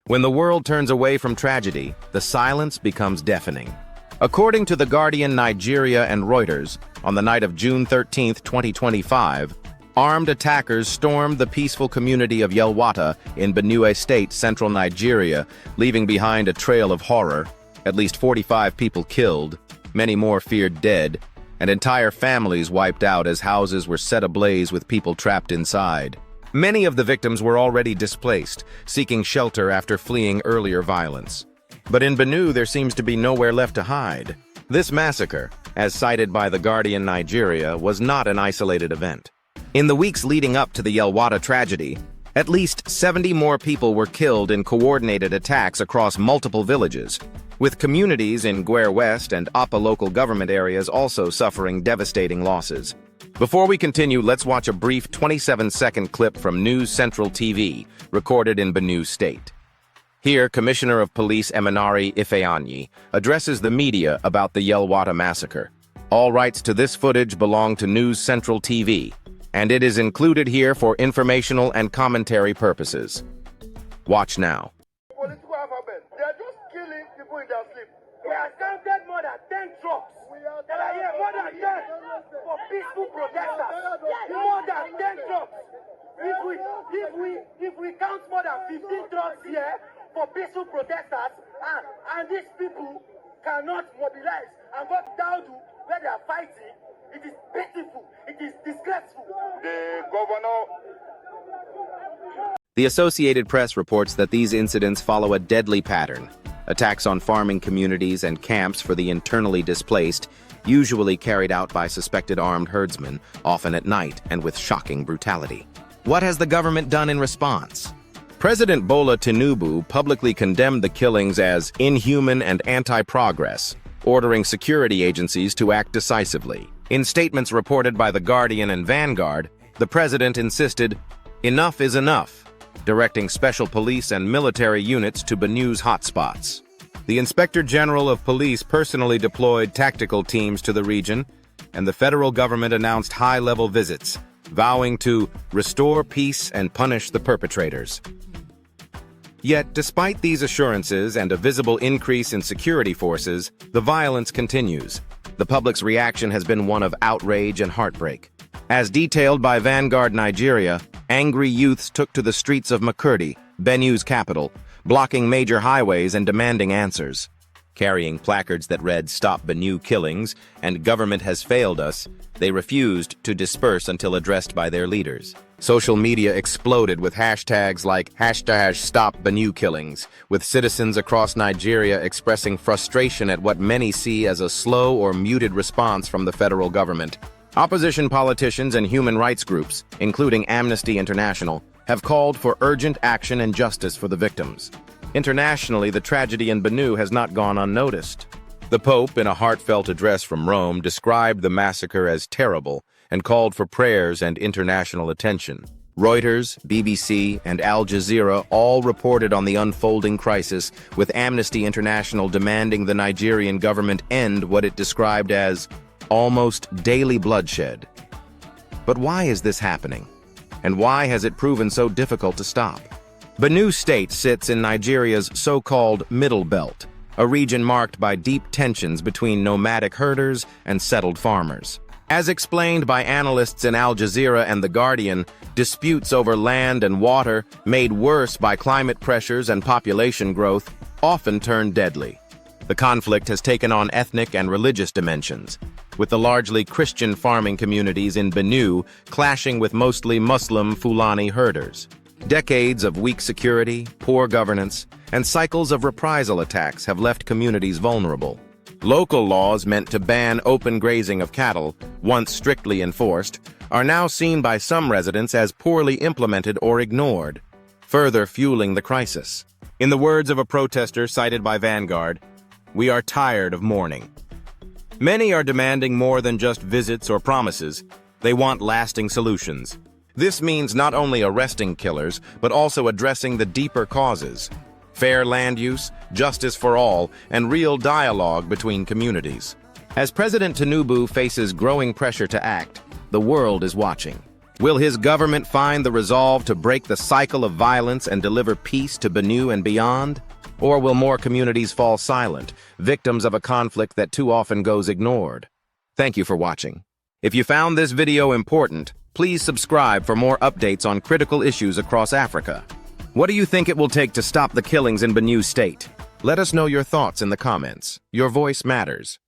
When the world turns away from tragedy, the silence becomes deafening. According to The Guardian, Nigeria, and Reuters, on the night of June 13, 2025, armed attackers stormed the peaceful community of Yelwata in Benue State, central Nigeria, leaving behind a trail of horror. At least 45 people killed, many more feared dead, and entire families wiped out as houses were set ablaze with people trapped inside. Many of the victims were already displaced, seeking shelter after fleeing earlier violence. But in Benue, there seems to be nowhere left to hide. This massacre, as cited by The Guardian Nigeria, was not an isolated event. In the weeks leading up to the Yelwata tragedy, at least 70 more people were killed in coordinated attacks across multiple villages, with communities in Gwer West and Apa local government areas also suffering devastating losses. Before we continue, let's watch a brief 27-second clip from News Central TV, recorded in Benue State. Here, Commissioner of Police Emenari Ifeanyi addresses the media about the Yelwata massacre. All rights to this footage belong to News Central TV, and it is included here for informational and commentary purposes. Watch now. Political alphabet. They are just killing people in their sleep. We have counted more than 10 trucks. That are here, more than 10 for peaceful protesters. More than 10 trucks. If we count more than 15 trucks here for peaceful protesters, and these people cannot mobilize and go down to where they are fighting, it is pitiful. It is disgraceful. The governor. The Associated Press reports that these incidents follow a deadly pattern. Attacks on farming communities and camps for the internally displaced, usually carried out by suspected armed herdsmen, often at night and with shocking brutality. What has the government done in response? President Bola Tinubu publicly condemned the killings as inhuman and anti-progress, ordering security agencies to act decisively. In statements reported by The Guardian and Vanguard, the president insisted, "Enough is enough," directing special police and military units to Benue's hotspots. The Inspector General of Police personally deployed tactical teams to the region, and the federal government announced high-level visits, vowing to restore peace and punish the perpetrators. Yet, despite these assurances and a visible increase in security forces, the violence continues. The public's reaction has been one of outrage and heartbreak. As detailed by Vanguard Nigeria, angry youths took to the streets of Makurdi, Benue's capital, blocking major highways and demanding answers. Carrying placards that read "Stop Benue Killings" and "Government has failed us," they refused to disperse until addressed by their leaders. Social media exploded with hashtags like #StopBenueKillings, with citizens across Nigeria expressing frustration at what many see as a slow or muted response from the federal government. Opposition politicians and human rights groups, including Amnesty International, have called for urgent action and justice for the victims. Internationally, the tragedy in Benue has not gone unnoticed. The Pope, in a heartfelt address from Rome, described the massacre as terrible and called for prayers and international attention. Reuters, BBC, and Al Jazeera all reported on the unfolding crisis, with Amnesty International demanding the Nigerian government end what it described as almost daily bloodshed. But why is this happening? And why has it proven so difficult to stop? Benue State sits in Nigeria's so-called Middle Belt, a region marked by deep tensions between nomadic herders and settled farmers. As explained by analysts in Al Jazeera and The Guardian, disputes over land and water, made worse by climate pressures and population growth, often turn deadly. The conflict has taken on ethnic and religious dimensions, with the largely Christian farming communities in Benue clashing with mostly Muslim Fulani herders. Decades of weak security, poor governance, and cycles of reprisal attacks have left communities vulnerable. Local laws meant to ban open grazing of cattle, once strictly enforced, are now seen by some residents as poorly implemented or ignored, further fueling the crisis. In the words of a protester cited by Vanguard, "We are tired of mourning." Many are demanding more than just visits or promises. They want lasting solutions. This means not only arresting killers, but also addressing the deeper causes: fair land use, justice for all, and real dialogue between communities. As President Tinubu faces growing pressure to act, the world is watching. Will his government find the resolve to break the cycle of violence and deliver peace to Benue and beyond? Or will more communities fall silent, victims of a conflict that too often goes ignored? Thank you for watching. If you found this video important, please subscribe for more updates on critical issues across Africa. What do you think it will take to stop the killings in Benue State? Let us know your thoughts in the comments. Your voice matters.